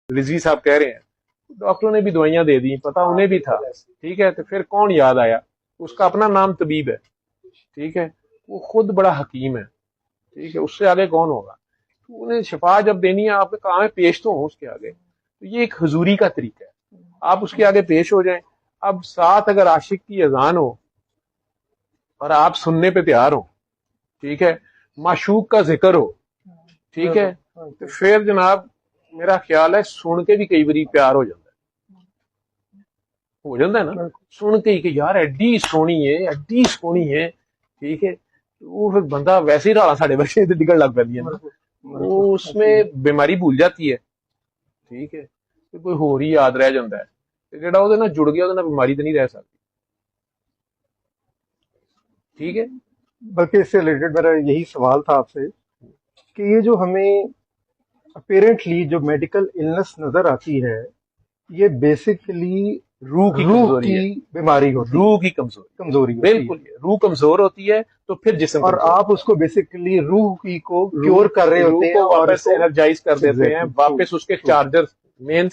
رضوی صاحب کہہ رہے ہیں ڈاکٹروں نے بھی دوائیاں دے دی, پتا انہیں بھی تھا, ٹھیک ہے, تو پھر کون یاد آیا, اس کا اپنا نام طبیب ہے, ٹھیک ہے, وہ خود بڑا حکیم ہے, ٹھیک ہے, اس سے آگے کون ہوگا, تو انہیں شفا جب دینی ہے آپ کے کام ہے پیش تو ہوں اس کے آگے, تو یہ ایک حضوری کا طریقہ ہے, آپ اس کے آگے پیش ہو جائیں. اب ساتھ اگر عاشق کی اذان ہو اور آپ سننے پہ تیار ہو, ٹھیک ہے, معشوق کا ذکر ہو, ٹھیک ہے, تو پھر جناب میرا خیال ہے سن کے بھی کئی باری پیار ہو جاتا ہے نا, سن کے ہی کہ یار ایڈی سونی ہے, ٹھیک ہے, وہ پھر بندہ ویسے ہی رہا ساڑھے بچے ڈگڑ لگ پی ہے, وہ اس میں بیماری بھول جاتی ہے, ٹھیک ہے, کوئی ہور ہی یاد رہ جاتا ہے, جڑا وہ جڑ گیا وہ بیماری تو نہیں رہ سکتی, ٹھیک ہے. بلکہ اس سے ریلیٹڈ میرا یہی سوال تھا آپ سے کہ یہ جو ہمیں اپیرنٹلی جو میڈیکل النس نظر آتی ہے یہ بیسکلی روح کی بیماری ہوتی ہے, روح کی کمزوری بالکل, روح کمزور ہوتی ہے تو پھر جسم, اور آپ اس کو بیسکلی روح کی کو کیور کر رہے ہوتے ہیں, واپس انرجائز کر دیتے ہیں, واپس اس کے چارجر مین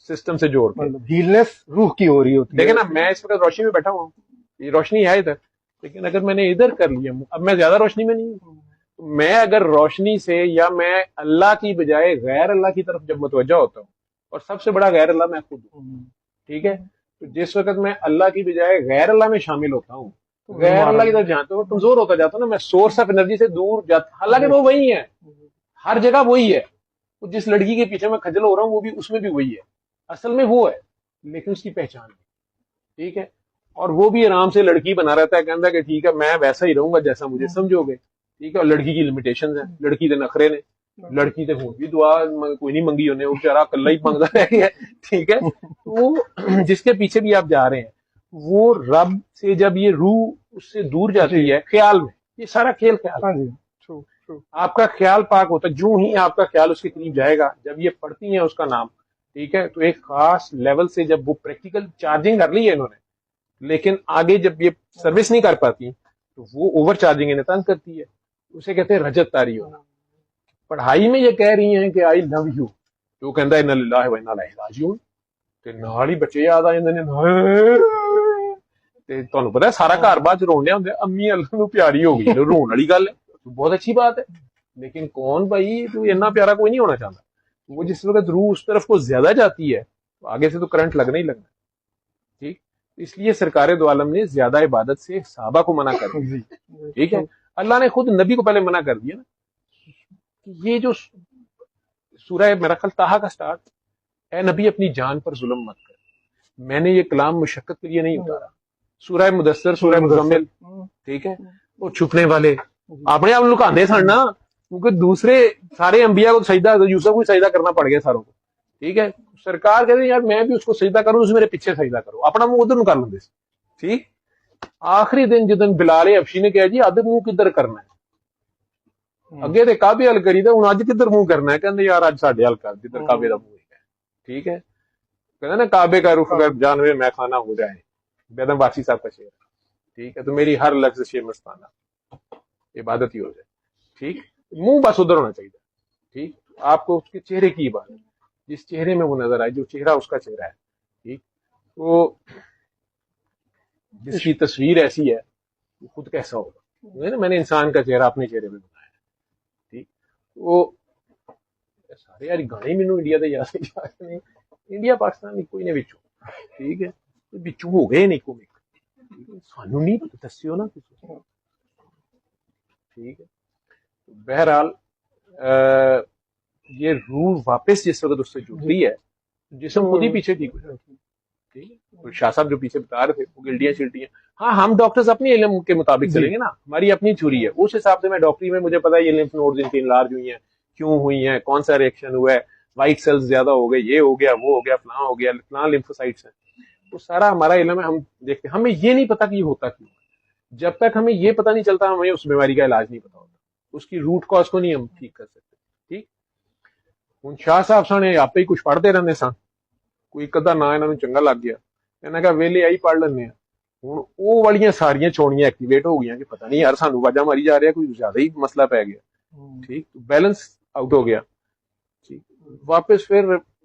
سسٹم سے جوڑ کے, ہیلنس روح کی ہو رہی ہوتی ہے. دیکھیں نا میں اس وقت روشنی میں بیٹھا ہوں, یہ روشنی ہے ادھر, لیکن اگر میں نے ادھر کر لیا, اب میں زیادہ روشنی میں نہیں ہوں, میں اگر روشنی سے یا میں اللہ کی بجائے غیر اللہ کی طرف جب متوجہ ہوتا ہوں, اور سب سے بڑا غیر اللہ میں خود ہوں, ٹھیک ہے, تو جس وقت میں اللہ کی بجائے غیر اللہ میں شامل ہوتا ہوں, غیر اللہ کی طرف جانتا ہوں, کمزور ہوتا جاتا ہوں نا, میں سورس آف انرجی سے دور جاتا, حالانکہ وہ وہی ہے, ہر جگہ وہی ہے, جس لڑکی کے پیچھے میں کھجل ہو رہا ہوں وہ بھی اس میں بھی وہی ہے, اصل میں وہ ہے, لیکن اس کی پہچان ہے, ٹھیک ہے, اور وہ بھی آرام سے لڑکی بنا رہتا ہے, کہتا ہے کہ ٹھیک ہے میں ویسا ہی رہوں گا جیسا مجھے سمجھو گے, ٹھیک ہے, اور لڑکی کی لمیٹیشنز ہیں, لڑکی دے نخرے نے, لڑکی تے ہوں بھی دعا کوئی نہیں منگی انہیں, وہ بیچارہ کلہ ہی منگتا رہ گیا, ٹھیک ہے, وہ جس کے پیچھے بھی آپ جا رہے ہیں وہ رب سے جب یہ روح اس سے دور جاتی ہے خیال میں, یہ سارا کھیل خیال, آپ کا خیال پاک ہوتا ہے, جو ہی آپ کا خیال اس کے قریب جائے گا, جب یہ پڑھتی ہیں اس کا نام, ٹھیک ہے, تو ایک خاص لیول سے جب وہ پریکٹیکل چارجنگ کر لی ہے انہوں نے, لیکن آگے جب یہ سروس نہیں کر پاتی تو وہ اوور چارجنگ انہیں تنگ کرتی ہے, اسے کہتے ہیں رجت تاری ہونا. پڑھائی میں یہ کہہ رہی ہیں کہ آئی لو یو, تو کہتا ہے انا للہ و انا الیہ راجعون, تے نال ہی بچے یاد آ جاندے نے, تے تانوں پتہ ہے سارا گھر بعد رونے ہوندے, امی اللہ نو پیاری ہو گئی, رون والی گل ہے, بہت اچھی بات ہے, لیکن کون بھائی تو اتنا پیارا کوئی نہیں ہونا چاہتا, وہ جس وقت روح اس طرف کو زیادہ جاتی ہے تو آگے سے تو کرنٹ لگنا ہی لگنا, ٹھیک, اس لیے سرکار دو عالم نے زیادہ عبادت سے صحابہ کو منع کر دیا, ٹھیک ہے, اللہ نے خود نبی کو پہلے منع کر دیا نا, یہ جو سورہ میرا خیال طٰہٰ کا سٹارٹ, اے نبی اپنی جان پر ظلم مت کر, میں نے یہ کلام مشقت کے لیے نہیں اتارا, سورہ مدثر, سورہ مزمل, ٹھیک ہے, وہ چھپنے والے اپنے آپ لکاندے سن نا, کیونکہ دوسرے سارے انبیاء کو سجدہ, یوسف کو سجدہ کرنا پڑ گیا ساروں کو, ٹھیک ہے, سرکار کہتے ہیں یار میں بھی اس کو سجدہ کروں, اس میرے پیچھے سجدہ کرو, اپنا منہ ادھر کر لوں, ٹھیک. آخری دن جدن بلال حبشی نے کہا جی ادھر منہ کدھر کرنا ہے, اگے تے کعبے حل کری تے ہن اج کدھر منہ کرنا ہے, کہندے یار اج ساڈے حل کر جدھر کعبے دا منہ ہے, ٹھیک ہے, کہنا نا کعبے کا رخ اگر جانوے میں خانہ ہو جائے, بیدم واسی صاحب کا شعر, ٹھیک ہے, تو میری ہر لفظ شے مستانہ عبادت ہی ہو جائے, ٹھیک, منہ بس ادھر ہونا چاہیے, ٹھیک, آپ کو اس کے چہرے کی عبادت, جس چہرے میں وہ نظر آئے, جو چہرہ اس کا چہرہ ہے, ٹھیک, وہ جس کی تصویر ایسی ہے وہ خود کیسا ہوگا, میں نے انسان کا چہرہ اپنے چہرے میں بنایا, ٹھیک, وہ سارے یار گانے مینوں انڈیا دے یاد نہیں, انڈیا پاکستان کوئی نہیں بچوں, ٹھیک ہے, بچوں ہو گئے نہیں کوئی, سانو نہیں پتہ, دسیو نا کسی, ٹھیک ہے. بہرحال یہ روح واپس جس وقت اس سے جڑتی ہے جسم خود ہی پیچھے ٹھیک ہو جاتا ہے, ٹھیک ہے. شاہ صاحب جو پیچھے بتا رہے تھے وہ گلٹیاں چلٹیاں, ہاں ہم ڈاکٹرز اپنی علم کے مطابق چلیں گے نا, ہماری اپنی تھیوری ہے, اس حساب سے میں ڈاکٹری میں مجھے پتا ہے یہ لمف نوڈز ان کی انلارج ہوئی ہیں, کیوں ہوئی ہیں, کون سا ریئیکشن ہوا ہے, وائٹ سیلز زیادہ ہو گئے, یہ ہو گیا, وہ ہو گیا, فلاں ہو گیا, فلاں لیمفوسائٹس ہیں, وہ سارا ہمارا علم ہے, ہم دیکھتے ہیں. ہمیں یہ نہیں پتا کہ یہ ہوتا کیوں, جب تک ہمیں یہ پتا نہیں چلتا ہمیں اس بیماری کا علاج نہیں پتا ہوتا, اس کی روٹ کاز کو نہیں ہم ٹھیک کر سکتے, ٹھیک. ہوں شاہ صاحب سانے آپ ہی کچھ پڑھتے رہنے سن, کوئی کدا نہ انہوں نے چنگا لگ گیا, انہیں کہا ویلے آئی پڑھ لینے, ہوں وہ والیاں ساریاں چونیاں ایکٹیویٹ ہو گئی کہ پتہ نہیں یار سانو واجہ ماری جا رہا ہے, کوئی زیادہ ہی مسئلہ پی گیا, ٹھیک, بیلنس آؤٹ ہو گیا, ٹھیک. واپس پھر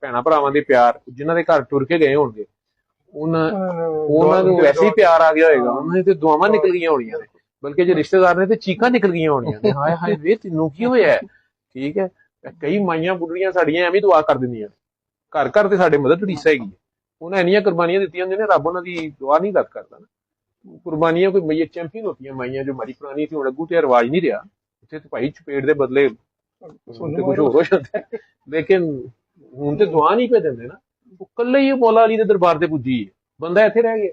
ਭੈਣਾਂ ਭਰਾਵਾਂ ਦੇ ਪਿਆਰ, ਜਿਨ੍ਹਾਂ ਦੇ ਘਰ ਟੁਰ ਕੇ ਗਏ ਹੋਣਗੇ ਉਹਨਾਂ ਨੂੰ ਵੈਸੇ ਹੀ ਪਿਆਰ ਆ ਗਿਆ ਹੋਏਗਾ, ਉਹਨਾਂ ਦੀ ਤੇ ਦੁਆਵਾਂ ਨਿਕਲ ਗਈਆਂ ਹੋਣੀਆਂ ਨੇ, ਬਲਕਿ ਜੇ ਰਿਸ਼ਤੇਦਾਰ ਨੇ ਤੇ ਚੀਕਾਂ ਨਿਕਲ ਗਈਆਂ ਹੋਣੀਆਂ ਨੇ, ਹਾਏ ਹਾਏ ਵੇ ਤੈਨੂੰ ਕੀ ਹੋਇਆ ਹੈ। ਠੀਕ ਹੈ, ਕਈ ਮਾਈਆਂ ਬੁੱਢੀਆਂ ਸਾਡੀਆਂ ਐਵੇਂ ਦੁਆ ਕਰ ਦਿੰਦੀਆਂ, ਘਰ ਘਰ ਤੇ ਸਾਡੇ ਮਦਦ ਰੀਸਾ ਹੈਗੀ, ਉਹਨਾਂ ਇੰਨੀਆਂ ਕੁਰਬਾਨੀਆਂ ਦਿੱਤੀਆਂ ਹੁੰਦੀਆਂ ਨੇ, ਰੱਬ ਉਹਨਾਂ ਦੀ ਦੁਆ ਨਹੀਂ ਰੱਦ ਕਰਦਾ ਨਾ। ਕੁਰਬਾਨੀਆਂ ਕੋਈ ਮਈਏ ਚੈਂਪੀਅਨ ਹੁੰਦੀਆਂ ਮਾਈਆਂ, ਜੋ ਮਰੀ ਪੁਰਾਣੀ ਸੀ, ਹੁਣ ਅੱਗੂ ਤੇ ਰਿਵਾਜ ਨਹੀਂ ਰਿਹਾ, ਉੱਥੇ ਤੇ ਭਾਈ ਚਪੇੜ ਦੇ ਬਦਲੇ ਤੇ ਕੁਝ ਹੋਰ ਹੋ ਜਾਂਦਾ ਹੈ। ਲੇਕਿਨ ਹੁਣ ਤੇ ਦੁਆ ਨਹੀਂ ਪੈ ਦਿੰਦੇ ਨਾ, ਉਹ ਕੱਲੇ ਹੀ ਮੌਲਾ ਅਲੀ ਦੇ ਦਰਬਾਰ ਤੇ ਪੁੱਜੀ ਹੈ, ਬੰਦਾ ਇੱਥੇ ਰਹਿ ਗਿਆ।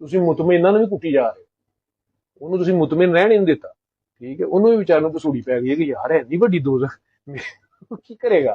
ਤੁਸੀਂ ਮੁਤਮਿਨਾਂ ਨੂੰ ਵੀ ਕੁੱਟੀ ਜਾ ਰਹੇ ਹੋ, ਉਹਨੂੰ ਤੁਸੀਂ ਮੁਤਮਿਨ ਰਹਿਣ ਹੀ ਨਹੀਂ ਦਿੱਤਾ। ਠੀਕ ਹੈ, ਉਹਨੂੰ ਵੀ ਵਿਚਾਰ ਨੂੰ ਤਸੂੜੀ ਪੈ ਗਈ ਹੈ ਕਿ ਯਾਰ ਇੰਨੀ ਵੱਡੀ ਦੋਜ਼ਖ ਕੀ ਕਰੇਗਾ।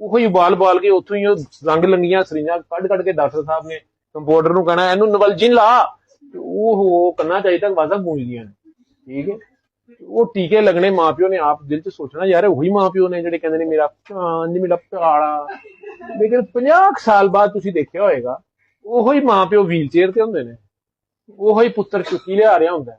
ਉਹੀ ਬਾਲ ਕੇ ਉੱਥੋਂ ਹੀ ਉਹ ਰੰਗ ਲੰਗੀਆਂ ਸਰਿੰਜਾਂ ਕੱਢ ਕੇ ਡਾਕਟਰ ਸਾਹਿਬ ਨੇ ਕੰਪਾਊਂਡਰ ਨੂੰ ਕਹਿਣਾ ਇਹਨੂੰ ਨਵਲਜਿਨ ਲਾ, ਉਹ ਕੰਨਾਂ ਚਾਹੀ ਤੱਕ ਆਵਾਜ਼ਾਂ ਗੂੰਜਦੀਆਂ ਨੇ। ਠੀਕ ਹੈ, ਉਹ ਟੀਕੇ ਲੱਗਣੇ ਮਾਪਿਓ ਨੇ ਆਪ ਦਿਲ 'ਚ ਸੋਚਣਾ ਯਾਰ ਉਹੀ ਮਾਪਿਓ ਨੇ ਜਿਹੜੇ ਕਹਿੰਦੇ ਨੇ ਮੇਰਾ ਚਾਂਦ ਮੇਰਾ ਪਿਆਰਾ। ਲੇਕਿਨ 50 ਸਾਲ ਬਾਅਦ ਤੁਸੀਂ ਦੇਖਿਆ ਹੋਏਗਾ ਉਹੀ ਮਾਪਿਓ ਵੀਲ ਚੇਅਰ ਤੇ ਹੁੰਦੇ ਨੇ, ਉਹੀ ਪੁੱਤਰ ਚੁੱਕੀ ਲਿਆ ਰਿਹਾ ਹੁੰਦਾ,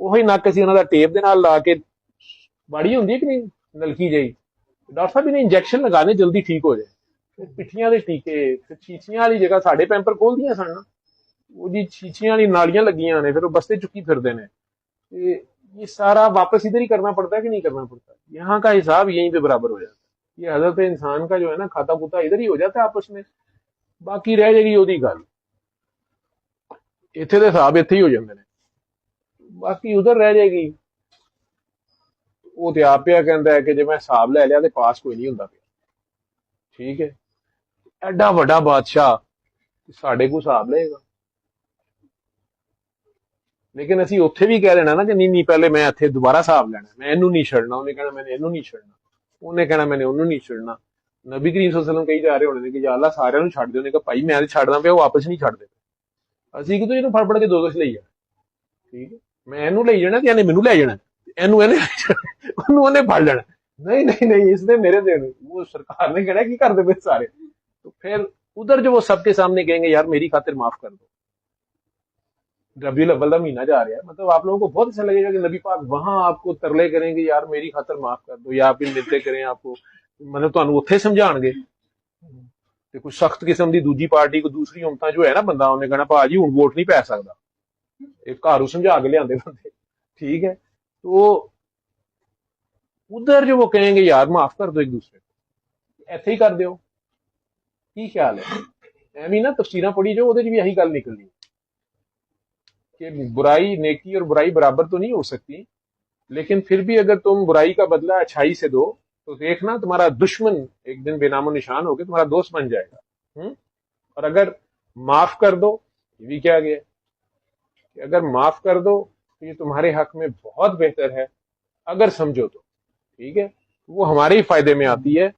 ਉਹੀ ਨੱਕ ਅਸੀਂ ਉਹਨਾਂ ਦਾ ਟੇਪ ਦੇ ਨਾਲ ਲਾ ਕੇ ਬਾੜੀ ਹੁੰਦੀ ਹੈ ਕਿ ਨਹੀਂ ਨਲਕੀ ਜਿਹੀ, ਡਾਕਟਰ ਸਾਹਿਬ ਇਹਨੇ ਇੰਜੈਕਸ਼ਨ ਲਗਾਣੇ ਜਲਦੀ ਠੀਕ ਹੋ ਜਾਏ। ਪਿੱਠੀਆਂ ਦੇ ਟੀਕੇ, ਛੀਛੀਆਂ ਵਾਲੀ ਜਗ੍ਹਾ ਸਾਡੇ ਪੈਂਪਰ ਖੋਲਦੀਆਂ ਸਨ, وہ جی چھیچیاں والی نالیاں لگیاں نے، پھر وہ بستے چکی پھرتے ہیں. یہ سارا واپس ادھر ہی کرنا پڑتا ہے کہ نہیں کرنا پڑتا؟ یہاں کا حساب یہیں پہ برابر ہو جاتا ہے. یہ حضرت انسان کا جو ہے نا کھاتا پوتا ادھر ہی ہو جاتا ہے آپس میں. باقی رہ جائے گی وہی گل. اتنے دے حساب اتنے ہی ہو جاتے ہیں، باقی ادھر رہ جائے گی. وہ تو آپ پہ کہتا ہے کہ جب میں حساب لے لیا تو پاس کوئی نہیں ہوتا پیا. ٹھیک ہے، ایڈا بڑا بادشاہ ساڈے کو حساب لے گا. لیکن اسی اتنے بھی کہہ دینا نا کہ نہیں پہلے میں اتنے دوبارہ حساب لینا، میں اینو نہیں چھڑنا. انہیں کہنا میں نے اینو نہیں چھڑنا، انہیں کہنا میں نے انہوں نہیں چھڑنا. نبی کریم صلی اللہ علیہ وسلم کہی جا رہے ہونے کہ یا اللہ سارے چھڑ دے. انہیں کہا بھائی میں چھڑنا پیا، وہ واپس نہیں چھڑ دے. اسی کہ تو پڑ کے دو لے جانا. ٹھیک ہے، میں اینو لے جانا تو مینو لے جانا، اینو پڑ لینا. نہیں نہیں نہیں، اس نے میرے دے وہ سرکار نے کہنا کی کر دے پھر سارے. تو پھر ادھر جو وہ سب کے سامنے کہیں گے یار میری خاطر معاف کر دو. ربیع الاول کا مہینہ جا رہا ہے، مطلب آپ لوگوں کو بہت اچھا لگے گا کہ نبی پاک وہاں آپ کو ترلے کریں گے یار میری خاطر معاف کر دو، یا آپ بھی ملتے کریں آپ کو، مطلب تمہیں اتنے سمجھان گے. کہ کوئی سخت قسم کی دوجی پارٹی کو دوسری امتاں جو ہے نا بندہ انہیں کہنا پا جی ہوں ووٹ نہیں پی سکتا، ایک گھر سمجھا کے لیا بندے. ٹھیک ہے، تو ادھر جو وہ کہیں گے یار معاف کر دو ایک دوسرے کو، ایتھے ہی کر دیو. کی خیال ہے؟ ایویں نا تفسیراں پڑھی جو بھی یہی گل نکلنی کہ برائی نیکی اور برائی برابر تو نہیں ہو سکتی، لیکن پھر بھی اگر تم برائی کا بدلہ اچھائی سے دو تو دیکھنا تمہارا دشمن ایک دن بے نام و نشان ہو کے تمہارا دوست بن جائے گا. اور اگر معاف کر دو، یہ بھی کیا گیا کہ اگر معاف کر دو تو یہ تمہارے حق میں بہت بہتر ہے اگر سمجھو تو. ٹھیک ہے، وہ ہمارے ہی فائدے میں آتی ہے.